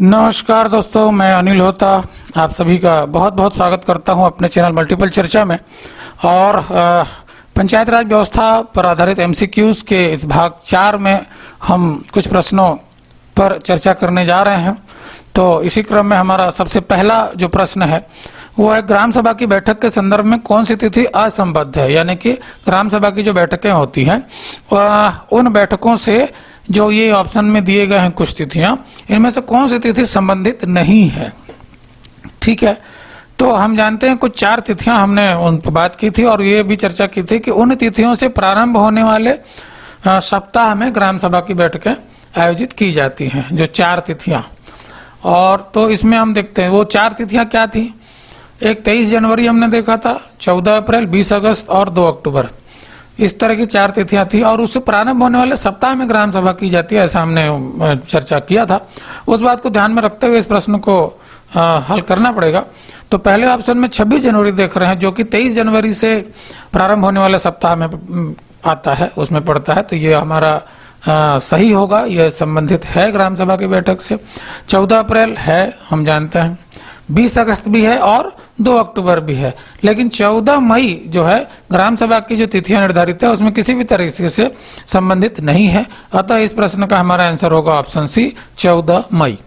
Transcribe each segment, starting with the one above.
नमस्कार दोस्तों, मैं अनिल होता आप सभी का बहुत बहुत स्वागत करता हूं अपने चैनल मल्टीपल चर्चा में। और पंचायत राज व्यवस्था पर आधारित एमसीक्यूज के इस भाग 4 में हम कुछ प्रश्नों पर चर्चा करने जा रहे हैं। तो इसी क्रम में हमारा सबसे पहला जो प्रश्न है वो है, ग्राम सभा की बैठक के संदर्भ में कौन सी तिथि असंबद्ध है। यानी कि ग्राम सभा की जो बैठकें होती हैं उन बैठकों से जो ये ऑप्शन में दिए गए हैं कुछ तिथियां, इनमें से कौन सी तिथि संबंधित नहीं है। ठीक है, तो हम जानते हैं कुछ 4 तिथियां हमने उन पर बात की थी और ये भी चर्चा की थी कि उन तिथियों से प्रारंभ होने वाले सप्ताह में ग्राम सभा की बैठकें आयोजित की जाती हैं, जो 4 तिथियां। और तो इसमें हम देखते हैं वो 4 तिथियां क्या थी। एक 23 जनवरी हमने देखा था, 14 अप्रैल, 20 अगस्त और 2 अक्टूबर। इस तरह की 4 तिथियां थी और उससे प्रारंभ होने वाले सप्ताह में ग्राम सभा की जाती है, ऐसा हमने चर्चा किया था। उस बात को ध्यान में रखते हुए इस प्रश्न को हल करना पड़ेगा। तो पहले ऑप्शन में 26 जनवरी देख रहे हैं, जो कि 23 जनवरी से प्रारंभ होने वाले सप्ताह में आता है, उसमें पड़ता है। तो ये हमारा सही होगा, यह संबंधित है ग्राम सभा की बैठक से। 14 अप्रैल है, हम जानते हैं, 20 अगस्त भी है और 2 अक्टूबर भी है। लेकिन 14 मई जो है ग्राम सभा की जो तिथियां निर्धारित है उसमें किसी भी तरीके से संबंधित नहीं है। अतः इस प्रश्न का हमारा आंसर होगा ऑप्शन सी, 14 मई।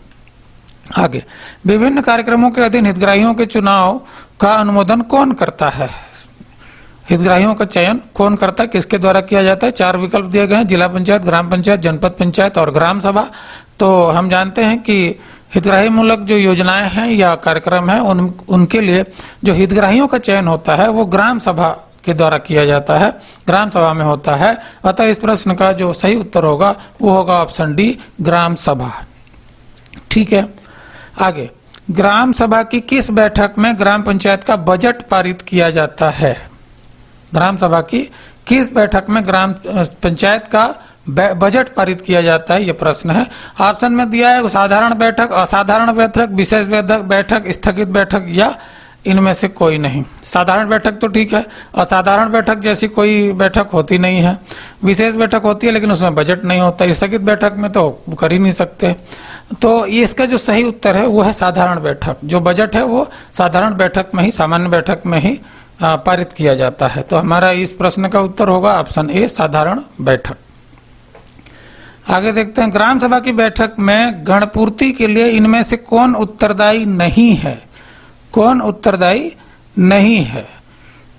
आगे, विभिन्न कार्यक्रमों के अधीन हितग्राहियों के चुनाव का अनुमोदन कौन करता है। हितग्राहियों का चयन कौन करता है, किसके द्वारा किया जाता है। 4 विकल्प दिए गए हैं, जिला पंचायत, ग्राम पंचायत, जनपद पंचायत और ग्राम सभा। तो हम जानते हैं कि हितग्राही मूलक जो योजनाएं हैं या कार्यक्रम हैं उनके लिए जो हितग्राहियों का चयन होता है वो ग्राम सभा के द्वारा किया जाता है, ग्राम सभा में होता है। अतः इस प्रश्न का जो सही उत्तर होगा वो होगा ऑप्शन डी, ग्राम सभा। ठीक है, आगे, ग्राम सभा की किस बैठक में ग्राम पंचायत का बजट पारित किया जाता है। ग्राम सभा की किस बैठक में ग्राम पंचायत का बजट पारित किया जाता है, यह प्रश्न है। ऑप्शन में दिया है साधारण बैठक, असाधारण बैठक, विशेष बैठक, स्थगित बैठक या इनमें से कोई नहीं। साधारण बैठक तो ठीक है, असाधारण बैठक जैसी कोई बैठक होती नहीं है, विशेष बैठक होती है लेकिन उसमें बजट नहीं होता, स्थगित बैठक में तो कर ही नहीं सकते। तो ये इसका जो सही उत्तर है वो है साधारण बैठक। जो बजट है वो साधारण बैठक में ही, सामान्य बैठक में ही पारित किया जाता है। तो हमारा इस प्रश्न का उत्तर होगा ऑप्शन ए, साधारण बैठक। आगे देखते हैं, ग्राम सभा की बैठक में गणपूर्ति के लिए इनमें से कौन उत्तरदायी नहीं है। कौन उत्तरदायी नहीं है,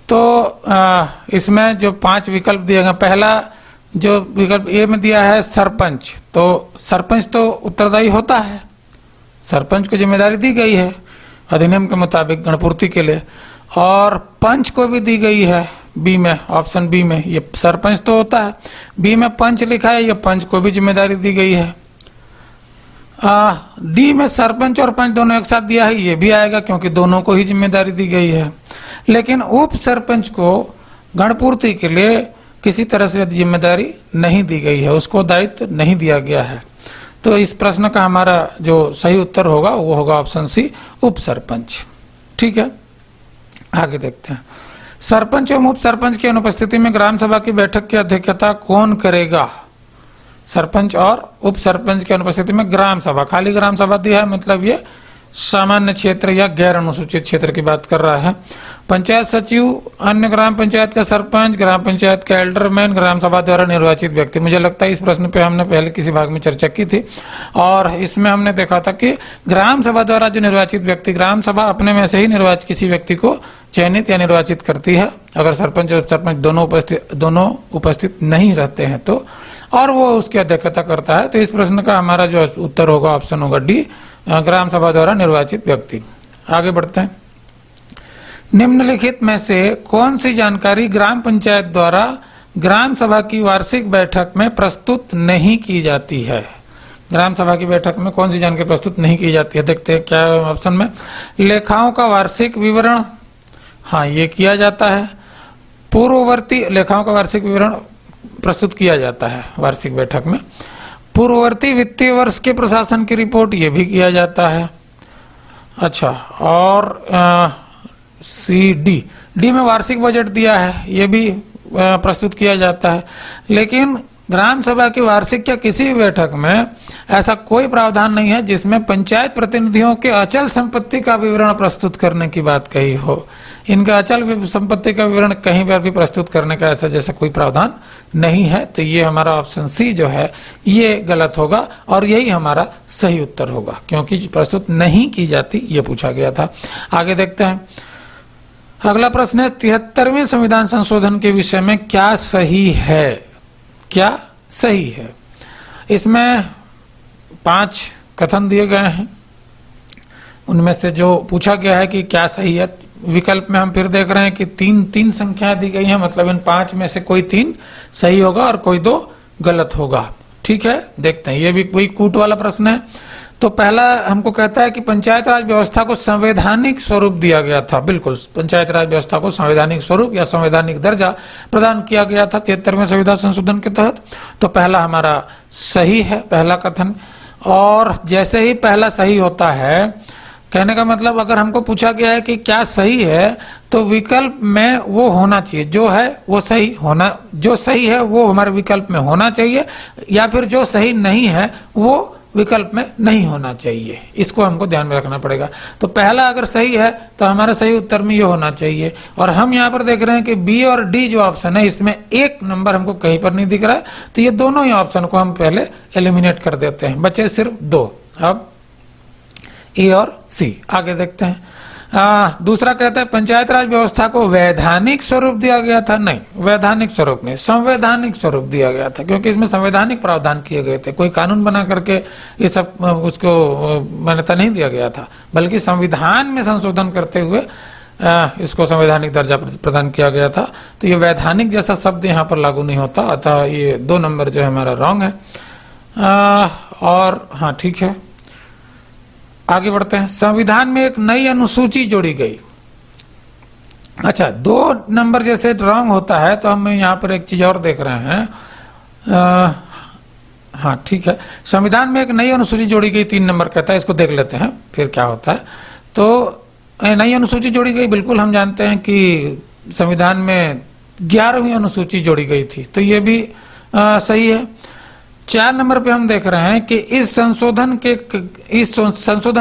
तो इसमें जो 5 विकल्प दिए गए, पहला जो विकल्प ए में दिया है सरपंच, तो सरपंच तो उत्तरदायी होता है, सरपंच को जिम्मेदारी दी गई है अधिनियम के मुताबिक गणपूर्ति के लिए। और पंच को भी दी गई है बी में, ऑप्शन बी में, ये सरपंच तो होता है, बी में पंच लिखा है, ये पंच को भी जिम्मेदारी दी गई है। डी में सरपंच और पंच दोनों एक साथ दिया है, ये भी आएगा क्योंकि दोनों को ही जिम्मेदारी दी गई है। लेकिन उप सरपंच को गणपूर्ति के लिए किसी तरह से जिम्मेदारी नहीं दी गई है, उसको दायित्व नहीं दिया गया है। तो इस प्रश्न का हमारा जो सही उत्तर होगा वो होगा ऑप्शन सी, उप सरपंच। ठीक है, आगे देखते हैं, सरपंच एवं उप सरपंच की अनुपस्थिति में ग्राम सभा की बैठक की अध्यक्षता कौन करेगा। सरपंच और उप सरपंच की अनुपस्थिति में ग्राम सभा, खाली ग्राम सभा दिया है, मतलब ये सामान्य क्षेत्र या गैर अनुसूचित क्षेत्र की बात कर रहा है। पंचायत सचिव, अन्य ग्राम पंचायत का सरपंच, ग्राम पंचायत का एल्डरमैन, ग्राम सभा द्वारा निर्वाचित व्यक्ति। मुझे लगता है इस प्रश्न पे हमने पहले किसी भाग में चर्चा की थी और इसमें हमने देखा था कि ग्राम सभा द्वारा जो निर्वाचित व्यक्ति, ग्राम सभा अपने में से ही निर्वाचित किसी व्यक्ति को चयनित या निर्वाचित करती है अगर सरपंच और सरपंच दोनों उपस्थित नहीं रहते हैं तो, और वो उसकी अध्यक्षता करता है। तो इस प्रश्न का हमारा जो उत्तर होगा ऑप्शन होगा डी, ग्राम सभा द्वारा निर्वाचित व्यक्ति। आगे बढ़ते हैं, निम्नलिखित में से कौन सी जानकारी ग्राम पंचायत द्वारा ग्राम सभा की वार्षिक बैठक में प्रस्तुत नहीं की जाती है। ग्राम सभा की बैठक में कौन सी जानकारी प्रस्तुत नहीं की जाती है, देखते हैं क्या ऑप्शन में। लेखाओं का वार्षिक विवरण, हाँ ये किया जाता है। पूर्ववर्ती लेखाओं का वार्षिक विवरण प्रस्तुत किया जाता है वार्षिक बैठक में। पूर्ववर्ती वित्तीय वर्ष के प्रशासन की रिपोर्ट, ये भी किया जाता है। अच्छा, और सी डी में वार्षिक बजट दिया है, ये भी प्रस्तुत किया जाता है। लेकिन ग्राम सभा की वार्षिक या किसी भी बैठक में ऐसा कोई प्रावधान नहीं है जिसमें पंचायत प्रतिनिधियों के अचल संपत्ति का विवरण प्रस्तुत करने की बात कही हो। इनका अचल संपत्ति का विवरण कहीं पर भी प्रस्तुत करने का ऐसा जैसा कोई प्रावधान नहीं है। तो ये हमारा ऑप्शन सी जो है ये गलत होगा और यही हमारा सही उत्तर होगा, क्योंकि प्रस्तुत नहीं की जाती ये पूछा गया था। आगे देखते हैं। अगला प्रश्न है 73वें संविधान संशोधन के विषय में क्या सही है? क्या सही है? इसमें 5 कथन दिए गए हैं, उनमें से जो पूछा गया है कि क्या सही है, विकल्प में हम फिर देख रहे हैं कि तीन संख्याएं दी गई हैं, मतलब इन 5 में से कोई 3 सही होगा और कोई 2 गलत होगा। ठीक है, देखते हैं। ये भी कोई कूट वाला प्रश्न है। तो पहला हमको कहता है कि पंचायत राज व्यवस्था को संवैधानिक स्वरूप दिया गया था। बिल्कुल, पंचायत राज व्यवस्था को संवैधानिक स्वरूप या संवैधानिक दर्जा प्रदान किया गया था 73वें संविधान संशोधन के तहत। तो पहला हमारा सही है, पहला कथन। और जैसे ही पहला सही होता है, कहने का मतलब अगर हमको पूछा गया है कि क्या सही है, तो विकल्प में वो होना चाहिए, जो है वो सही होना, जो सही है वो हमारे विकल्प में होना चाहिए, या फिर जो सही नहीं है वो विकल्प में नहीं होना चाहिए। इसको हमको ध्यान में रखना पड़ेगा। तो पहला अगर सही है तो हमारा सही उत्तर में ये होना चाहिए। और हम यहाँ पर देख रहे हैं कि बी और डी जो ऑप्शन है इसमें 1 नंबर हमको कहीं पर नहीं दिख रहा है, तो ये दोनों ही ऑप्शन को हम पहले एलिमिनेट कर देते हैं, बचे सिर्फ 2। अब ए और सी। आगे देखते हैं। दूसरा कहता है पंचायत राज व्यवस्था को वैधानिक स्वरूप दिया गया था। नहीं, वैधानिक स्वरूप नहीं, संवैधानिक स्वरूप दिया गया था, क्योंकि इसमें संवैधानिक प्रावधान किए गए थे। कोई कानून बना करके ये सब उसको मान्यता नहीं दिया गया था, बल्कि संविधान में संशोधन करते हुए इसको संवैधानिक दर्जा प्रदान किया गया था। तो ये वैधानिक जैसा शब्द यहाँ पर लागू नहीं होता, अतः ये 2 नंबर जो है हमारा रॉन्ग है। और हाँ, ठीक है, आगे बढ़ते हैं। संविधान में एक नई अनुसूची जोड़ी गई। अच्छा, 2 नंबर जैसे रॉन्ग होता है, तो हम यहाँ पर एक चीज और देख रहे हैं। हाँ, ठीक है, संविधान में एक नई अनुसूची जोड़ी गई, 3 नंबर कहता है। इसको देख लेते हैं फिर क्या होता है। तो नई अनुसूची जोड़ी गई, बिल्कुल हम जानते हैं कि संविधान में 11वीं अनुसूची जोड़ी गई थी, तो ये भी सही है। 4 नंबर पे हम देख रहे हैं कि इस संशोधन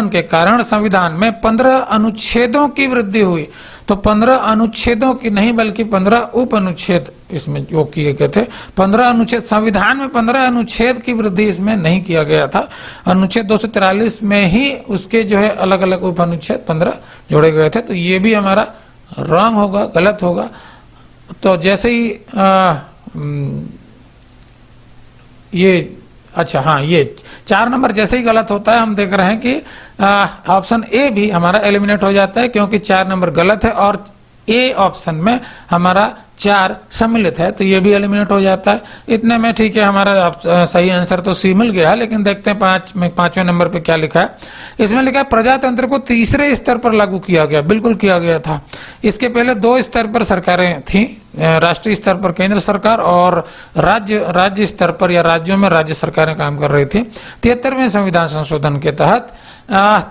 के कारण संविधान में 15 अनुच्छेदों की वृद्धि हुई। तो 15 अनुच्छेदों की नहीं, बल्कि 15 उप अनुच्छेद इसमें जो किए गए थे। 15 अनुच्छेद, संविधान में 15 अनुच्छेद की वृद्धि इसमें नहीं किया गया था। अनुच्छेद 243 में ही उसके जो है अलग अलग उप अनुच्छेद 15 जोड़े गए थे। तो ये भी हमारा रॉन्ग होगा, गलत होगा। तो जैसे ही ये, अच्छा हाँ, ये 4 नंबर जैसे ही गलत होता है, हम देख रहे हैं कि ऑप्शन ए भी हमारा एलिमिनेट हो जाता है, क्योंकि 4 नंबर गलत है और ए ऑप्शन में हमारा 4 सम्मिलित है, तो ये भी एलिमिनेट हो जाता है। इतने में ठीक है, हमारा सही आंसर तो सी मिल गया। लेकिन देखते हैं 5वें नंबर पे क्या लिखा है। इसमें लिखा है प्रजातंत्र को तीसरे स्तर पर लागू किया गया। बिल्कुल किया गया था। इसके पहले 2 स्तर पर सरकारें थी, राष्ट्रीय स्तर पर केंद्र सरकार और राज्य स्तर पर या राज्यों में राज्य सरकारें काम कर रही थी। 73वें संविधान संशोधन के तहत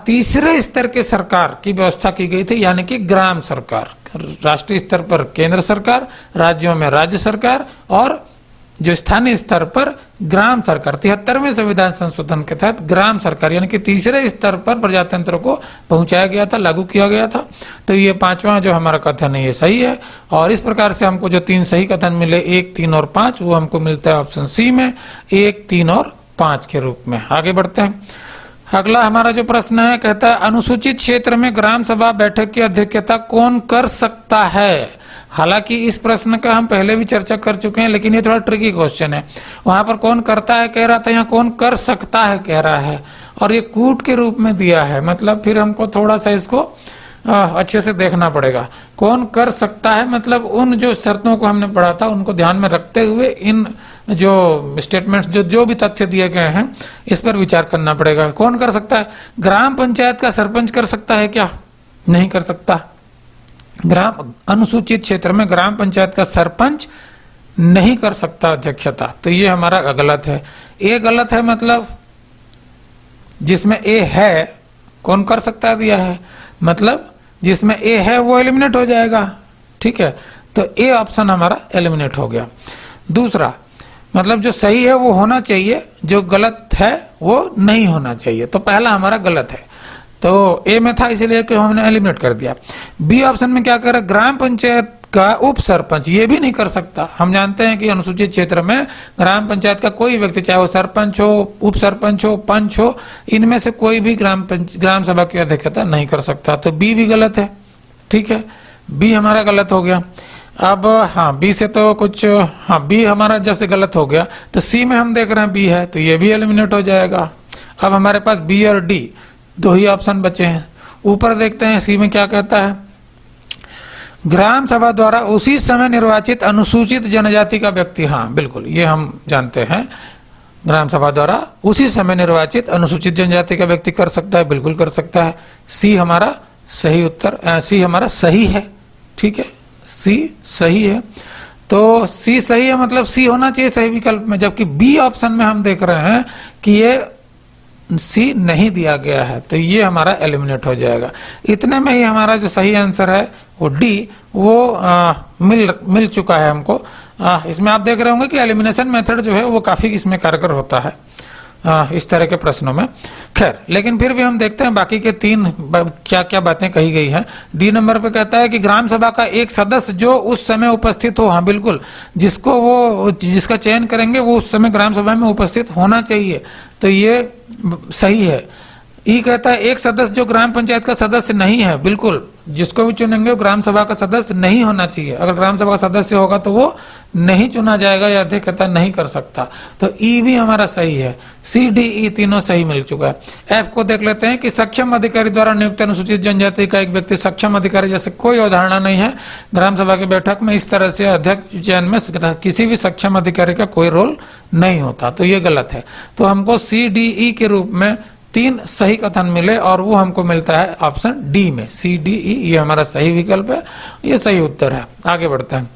तीसरे स्तर के सरकार की व्यवस्था की गई थी, यानी कि ग्राम सरकार। राष्ट्रीय स्तर पर केंद्र सरकार, राज्यों में राज्य सरकार और जो स्थानीय स्तर पर ग्राम सरकार। 73वें संविधान संशोधन के तहत ग्राम सरकार यानी कि तीसरे स्तर पर प्रजातंत्र को पहुंचाया गया था, लागू किया गया था। तो ये 5वां जो हमारा कथन है ये सही है। और इस प्रकार से हमको जो 3 सही कथन मिले, 1, 3 और 5, वो हमको मिलता है ऑप्शन सी में 1, 3 और 5 के रूप में। आगे बढ़ते हैं। अगला हमारा जो प्रश्न है, कहता है अनुसूचित क्षेत्र में ग्राम सभा बैठक की अध्यक्षता कौन कर सकता है? हालांकि इस प्रश्न का हम पहले भी चर्चा कर चुके हैं, लेकिन ये थोड़ा ट्रिकी क्वेश्चन है। वहां पर कौन करता है कह रहा था, यहाँ कौन कर सकता है कह रहा है, और ये कूट के रूप में दिया है। मतलब फिर हमको थोड़ा सा इसको अच्छे से देखना पड़ेगा। कौन कर सकता है मतलब उन जो शर्तों को हमने पढ़ा था उनको ध्यान में रखते हुए इन जो स्टेटमेंट्स जो भी तथ्य दिए गए हैं इस पर विचार करना पड़ेगा। कौन कर सकता है? ग्राम पंचायत का सरपंच कर सकता है क्या? नहीं कर सकता। ग्राम अनुसूचित क्षेत्र में ग्राम पंचायत का सरपंच नहीं कर सकता अध्यक्षता, तो ये हमारा गलत है। ए गलत है, मतलब जिसमें ए है कौन कर सकता है दिया है, मतलब जिसमें ए है वो एलिमिनेट हो जाएगा। ठीक है, तो ए ऑप्शन हमारा एलिमिनेट हो गया। दूसरा, मतलब जो सही है वो होना चाहिए, जो गलत है वो नहीं होना चाहिए। तो पहला हमारा गलत है, तो ए में था इसलिए कि हमने एलिमिनेट कर दिया। बी ऑप्शन में क्या कर रहा है, ग्राम पंचायत का उप सरपंच ये भी नहीं कर सकता। हम जानते हैं कि अनुसूचित क्षेत्र में ग्राम पंचायत का कोई व्यक्ति, चाहे वो सरपंच हो, उप सरपंच हो, पंच हो, इनमें से कोई भी ग्राम सभा की अध्यक्षता नहीं कर सकता। तो बी भी गलत है, ठीक है, बी हमारा गलत हो गया। अब हाँ, बी से तो कुछ, हाँ बी हमारा जैसे गलत हो गया, तो सी में हम देख रहे हैं बी है, तो ये भी एलिमिनेट हो जाएगा। अब हमारे पास बी और डी दो ही ऑप्शन बचे हैं। ऊपर देखते हैं सी में क्या कहता है, ग्राम सभा द्वारा उसी समय निर्वाचित अनुसूचित जनजाति का व्यक्ति, हाँ बिल्कुल ये हम जानते हैं, ग्राम सभा द्वारा उसी समय निर्वाचित अनुसूचित जनजाति का व्यक्ति कर सकता है, बिल्कुल कर सकता है। सी हमारा सही उत्तर, सी हमारा सही है, ठीक है, सी सही है। तो सी सही है, मतलब सी होना चाहिए सही विकल्प में, जबकि बी ऑप्शन में हम देख रहे हैं कि ये सी नहीं दिया गया है, तो ये हमारा एलिमिनेट हो जाएगा। इतने में ही हमारा जो सही आंसर है वो डी, वो मिल चुका है हमको। इसमें आप देख रहे होंगे कि एलिमिनेशन मेथड जो है वो काफी इसमें कारगर होता है इस तरह के प्रश्नों में। खैर, लेकिन फिर भी हम देखते हैं बाकी के तीन क्या क्या बातें कही गई हैं। डी नंबर पे कहता है कि ग्राम सभा का एक सदस्य जो उस समय उपस्थित हो, हाँ बिल्कुल, जिसका चयन करेंगे वो उस समय ग्राम सभा में उपस्थित होना चाहिए, तो ये सही है। ई कहता है एक सदस्य जो ग्राम पंचायत का सदस्य नहीं है, बिल्कुल जिसको भी चुनेंगे वो ग्राम सभा का सदस्य नहीं होना चाहिए। अगर ग्राम सभा का सदस्य होगा तो वो नहीं चुना जाएगा या अध्यक्षता नहीं कर सकता, तो ई भी हमारा सही है। सी डी ई तीनों सही मिल चुका है। एफ को देख लेते हैं कि सक्षम अधिकारी द्वारा नियुक्त अनुसूचित जनजाति का एक व्यक्ति सक्षम अधिकारी, जैसे कोई अवधारणा नहीं है ग्राम सभा की बैठक में, इस तरह से अध्यक्ष चयन में किसी भी सक्षम अधिकारी का कोई रोल नहीं होता, तो ये गलत है। तो हमको सी डी ई के रूप में तीन सही कथन मिले और वो हमको मिलता है ऑप्शन डी में, सी डी ई, ये हमारा सही विकल्प है, ये सही उत्तर है। आगे बढ़ते हैं।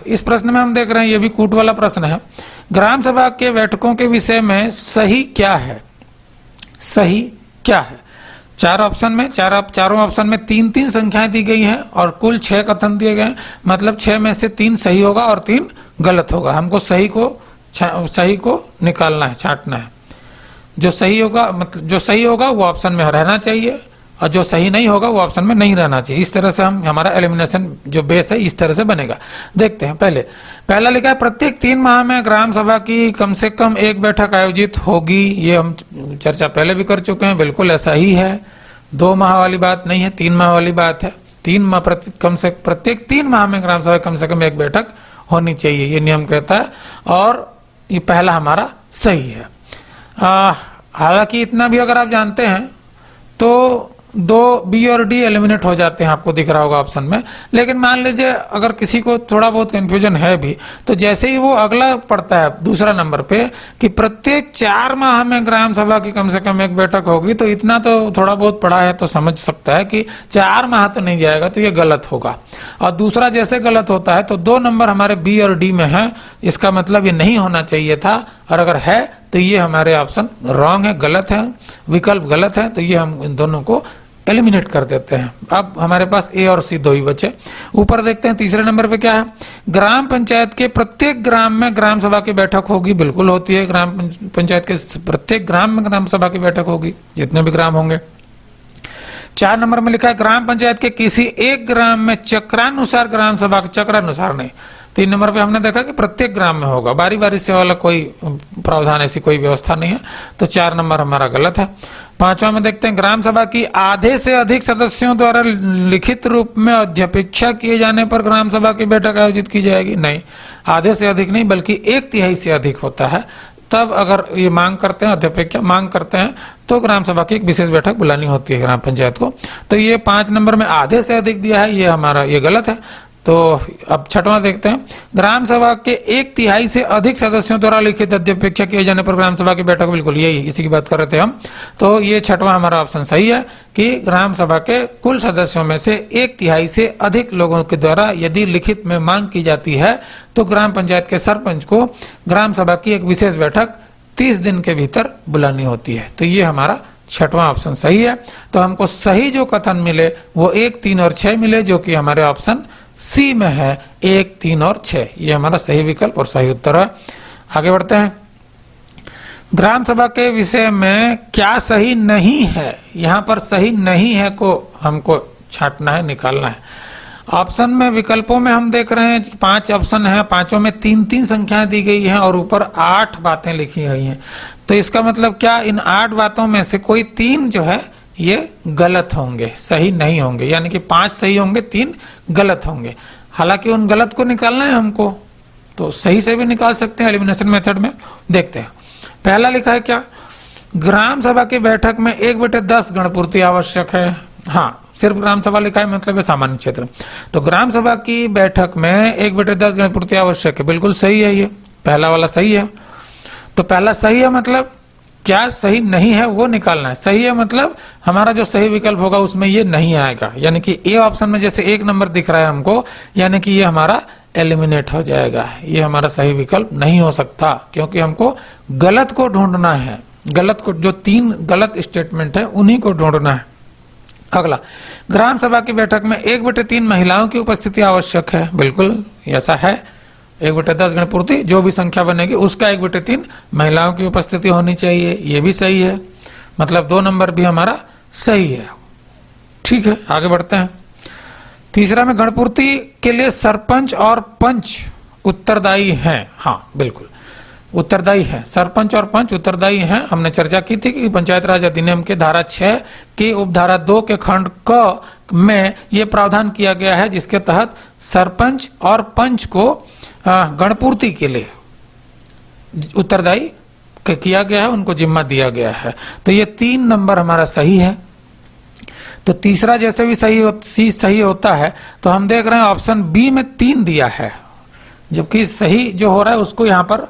इस प्रश्न में हम देख रहे हैं, ये भी कूट वाला प्रश्न है। ग्राम सभा के बैठकों के विषय में सही क्या है, सही क्या है? चार ऑप्शन में, चारों ऑप्शन में तीन तीन संख्याएं दी गई हैं और कुल 6 कथन दिए गए, मतलब 6 में से 3 सही होगा और 3 गलत होगा। हमको सही को निकालना है, छांटना है। जो सही होगा, मतलब जो सही होगा वो ऑप्शन में रहना चाहिए और जो सही नहीं होगा वो ऑप्शन में नहीं रहना चाहिए। इस तरह से हमारा एलिमिनेशन जो बेस है इस तरह से बनेगा। देखते हैं, पहला लिखा है प्रत्येक 3 माह में ग्राम सभा की कम से कम एक बैठक आयोजित होगी। ये हम चर्चा पहले भी कर चुके हैं, बिल्कुल ऐसा ही है। 2 माह वाली बात नहीं है, 3 माह वाली बात है। प्रत्येक 3 माह में ग्राम सभा कम से कम एक बैठक होनी चाहिए, ये नियम कहता है और ये पहला हमारा सही है। हालांकि इतना भी अगर आप जानते हैं तो 2 बी और डी एलिमिनेट हो जाते हैं, आपको दिख रहा होगा ऑप्शन में। लेकिन मान लीजिए अगर किसी को थोड़ा बहुत कंफ्यूजन है भी, तो जैसे ही वो अगला पढ़ता है दूसरा नंबर पे कि प्रत्येक 4 माह में ग्राम सभा की कम से कम एक बैठक होगी, तो इतना तो थोड़ा बहुत पढ़ा है तो समझ सकता है कि 4 माह तो नहीं जाएगा, तो ये गलत होगा। और दूसरा जैसे गलत होता है तो 2 नंबर हमारे बी और डी में है, इसका मतलब ये नहीं होना चाहिए था, और अगर है तो ये हमारे ऑप्शन रॉन्ग है, गलत है, विकल्प गलत है, तो ये हम इन दोनों को एलिमिनेट कर देते हैं। अब हमारे पास ए और सी 2 ही बचे। ऊपर देखते हैं तीसरे नंबर पे क्या है, ग्राम पंचायत के प्रत्येक ग्राम में ग्राम सभा की बैठक होगी। बिल्कुल होती है, ग्राम पंचायत के प्रत्येक ग्राम में ग्राम सभा की बैठक होगी, जितने भी ग्राम होंगे। 4 नंबर में लिखा है ग्राम पंचायत के किसी एक ग्राम में चक्रानुसार ग्राम सभा, चक्रानुसार नहीं। 3 नंबर पे हमने देखा कि प्रत्येक ग्राम में होगा, बारी बारी से वाला कोई प्रावधान, ऐसी कोई व्यवस्था नहीं है, तो 4 नंबर हमारा गलत है। 5वां में देखते हैं ग्राम सभा की आधे से अधिक सदस्यों द्वारा लिखित रूप में अध्यपेक्षा किए जाने पर ग्राम सभा की बैठक आयोजित की जाएगी। नहीं, आधे से अधिक नहीं बल्कि 1/3 से अधिक होता है, तब अगर ये मांग करते हैं, अध्यपेक्षा मांग करते हैं, तो ग्राम सभा की एक विशेष बैठक बुलानी होती है ग्राम पंचायत को। तो ये 5 नंबर में आधे से अधिक दिया है, ये हमारा ये गलत है। तो अब 6वां देखते हैं, ग्राम सभा के 1/3 से अधिक सदस्यों द्वारा लिखित अध्यपेक्षा किए जाने पर ग्राम सभा की बैठक, बिल्कुल यही इसी की बात कर रहे थे हम। तो ये 6वां हमारा ऑप्शन सही है कि ग्राम सभा के कुल सदस्यों में से 1/3 से अधिक लोगों के द्वारा यदि लिखित में मांग की जाती है तो ग्राम पंचायत के सरपंच को ग्राम सभा की एक विशेष बैठक 30 दिन के भीतर बुलानी होती है। तो ये हमारा 6वां ऑप्शन सही है। तो हमको सही जो कथन मिले वो 1, 3 और 6 मिले, जो कि हमारे ऑप्शन सी में है 1, 3 और 6। ये हमारा सही विकल्प और सही उत्तर है। आगे बढ़ते हैं। ग्राम सभा के विषय में क्या सही नहीं है, यहाँ पर सही नहीं है को हमको छांटना है, निकालना है। ऑप्शन में, विकल्पों में हम देख रहे हैं 5 ऑप्शन है, पांचों में 3-3 संख्याएं दी गई हैं और ऊपर 8 बातें लिखी गई हैं। तो इसका मतलब क्या, इन 8 बातों में से कोई 3 जो है ये गलत होंगे, सही नहीं होंगे, यानी कि 5 सही होंगे, 3 गलत होंगे। हालांकि उन गलत को निकालना है हमको, तो सही से भी निकाल सकते हैं एलिमिनेशन मेथड में। देखते हैं। पहला लिखा है क्या, ग्राम सभा की बैठक में 1/10 गणपूर्ति आवश्यक है। हाँ, सिर्फ ग्राम सभा लिखा है, मतलब है सामान्य क्षेत्र। तो ग्राम सभा की बैठक में 1/10 गणपूर्ति आवश्यक है, बिल्कुल सही है, ये पहला वाला सही है। तो पहला सही है, मतलब क्या सही नहीं है वो निकालना है। सही है मतलब हमारा जो सही विकल्प होगा उसमें ये नहीं आएगा, यानी कि ए ऑप्शन में जैसे 1 नंबर दिख रहा है हमको, यानी कि ये हमारा एलिमिनेट हो जाएगा। ये हमारा सही विकल्प नहीं हो सकता, क्योंकि हमको गलत को ढूंढना है। गलत को, जो 3 गलत स्टेटमेंट है उन्हीं को ढूंढना है। अगला, ग्राम सभा की बैठक में 1/3 महिलाओं की उपस्थिति आवश्यक है। बिल्कुल ऐसा है, 1/10 गणपूर्ति, जो भी संख्या बनेगी उसका 1/3 महिलाओं की उपस्थिति होनी चाहिए। ये भी सही है, मतलब 2 नंबर भी हमारा सही है। ठीक है, आगे बढ़ते हैं। तीसरा में, गणपूर्ति के लिए सरपंच और पंच उत्तरदायी हैं। हाँ बिल्कुल उत्तरदायी है, सरपंच और पंच उत्तरदायी हैं। हमने चर्चा की थी कि पंचायत राज अधिनियम के धारा 6 की उपधारा 2 के खंड क में ये प्रावधान किया गया है, जिसके तहत सरपंच और पंच को गणपूर्ति के लिए उत्तरदायी किया गया है, उनको जिम्मा दिया गया है। तो ये 3 नंबर हमारा सही है। तो तीसरा जैसे भी सही होता है, तो हम देख रहे हैं ऑप्शन बी में 3 दिया है, जबकि सही जो हो रहा है उसको यहाँ पर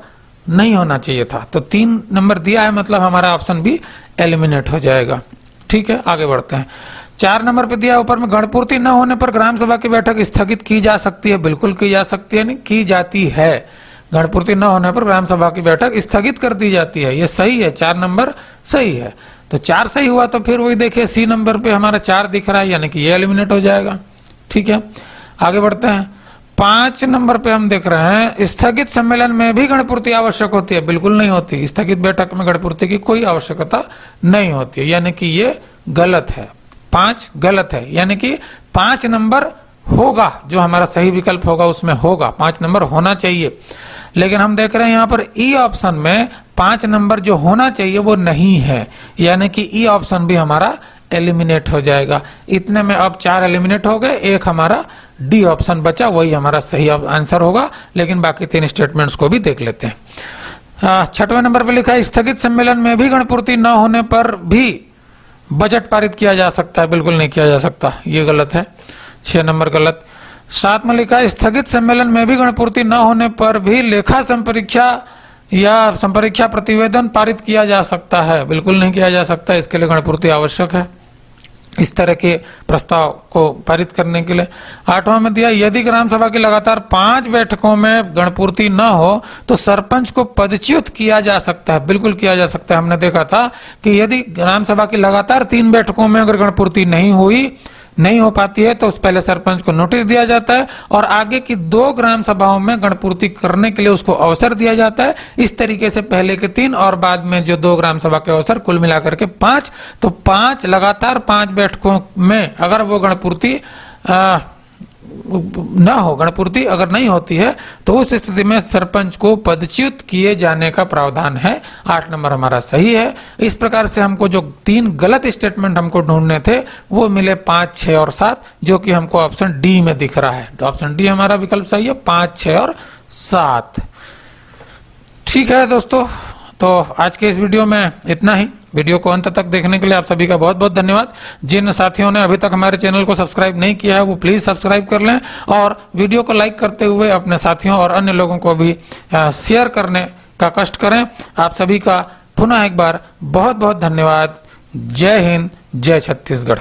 नहीं होना चाहिए था। तो 3 नंबर दिया है, मतलब हमारा ऑप्शन बी एलिमिनेट हो जाएगा। ठीक है, आगे बढ़ते हैं। 4 नंबर पे दिया ऊपर में, गणपूर्ति न होने पर ग्राम सभा की बैठक स्थगित की जा सकती है। बिल्कुल की जा सकती है, नहीं की जाती है। गणपूर्ति न होने पर ग्राम सभा की बैठक स्थगित कर दी जाती है। ये सही है, 4 नंबर सही है। तो 4 सही हुआ, तो फिर वही देखिए सी नंबर पे हमारा 4 दिख रहा है, यानी कि ये एलिमिनेट हो जाएगा। ठीक है, आगे बढ़ते हैं। 5 नंबर पे हम देख रहे हैं, स्थगित सम्मेलन में भी गणपूर्ति आवश्यक होती है। बिल्कुल नहीं होती, स्थगित बैठक में गणपूर्ति की कोई आवश्यकता नहीं होती है, यानी कि ये गलत है। 5 गलत है, यानी कि 5 नंबर होगा, जो हमारा सही विकल्प होगा उसमें होगा, 5 नंबर होना चाहिए। लेकिन हम देख रहे हैं यहाँ पर ई ऑप्शन में 5 नंबर जो होना चाहिए वो नहीं है, यानी कि ई ऑप्शन भी हमारा एलिमिनेट हो जाएगा। इतने में अब 4 एलिमिनेट हो गए, 1 हमारा डी ऑप्शन बचा, वही हमारा सही आंसर होगा। लेकिन बाकी 3 स्टेटमेंट्स को भी देख लेते हैं। 6वें नंबर पे लिखा है, स्थगित सम्मेलन में भी गणपूर्ति न होने पर भी बजट पारित किया जा सकता है। बिल्कुल नहीं किया जा सकता, ये गलत है, 6 नंबर गलत। 7 में लिखा है, स्थगित सम्मेलन में भी गणपूर्ति न होने पर भी लेखा संपरीक्षा या संपरीक्षा प्रतिवेदन पारित किया जा सकता है। बिल्कुल नहीं किया जा सकता, इसके लिए गणपूर्ति आवश्यक है, इस तरह के प्रस्ताव को पारित करने के लिए। 8वां में दिया, यदि ग्राम सभा की लगातार 5 बैठकों में गणपूर्ति न हो तो सरपंच को पदच्युत किया जा सकता है। बिल्कुल किया जा सकता है। हमने देखा था कि यदि ग्राम सभा की लगातार 3 बैठकों में अगर गणपूर्ति नहीं हो पाती है तो उस पहले सरपंच को नोटिस दिया जाता है और आगे की 2 ग्राम सभाओं में गणपूर्ति करने के लिए उसको अवसर दिया जाता है। इस तरीके से पहले के 3 और बाद में जो 2 ग्राम सभा के अवसर, कुल मिलाकर के 5। तो 5 लगातार 5 बैठकों में अगर वो गणपूर्ति न हो, गणपूर्ति अगर नहीं होती है तो उस स्थिति में सरपंच को पदच्युत किए जाने का प्रावधान है। 8 नंबर हमारा सही है। इस प्रकार से हमको जो 3 गलत स्टेटमेंट हमको ढूंढने थे वो मिले 5, 6 और 7, जो कि हमको ऑप्शन डी में दिख रहा है। तो ऑप्शन डी हमारा विकल्प सही है, 5, 6 और 7। ठीक है दोस्तों, तो आज के इस वीडियो में इतना ही। वीडियो को अंत तक देखने के लिए आप सभी का बहुत बहुत धन्यवाद। जिन साथियों ने अभी तक हमारे चैनल को सब्सक्राइब नहीं किया है वो प्लीज सब्सक्राइब कर लें और वीडियो को लाइक करते हुए अपने साथियों और अन्य लोगों को भी शेयर करने का कष्ट करें। आप सभी का पुनः एक बार बहुत बहुत धन्यवाद। जय हिंद, जय छत्तीसगढ़।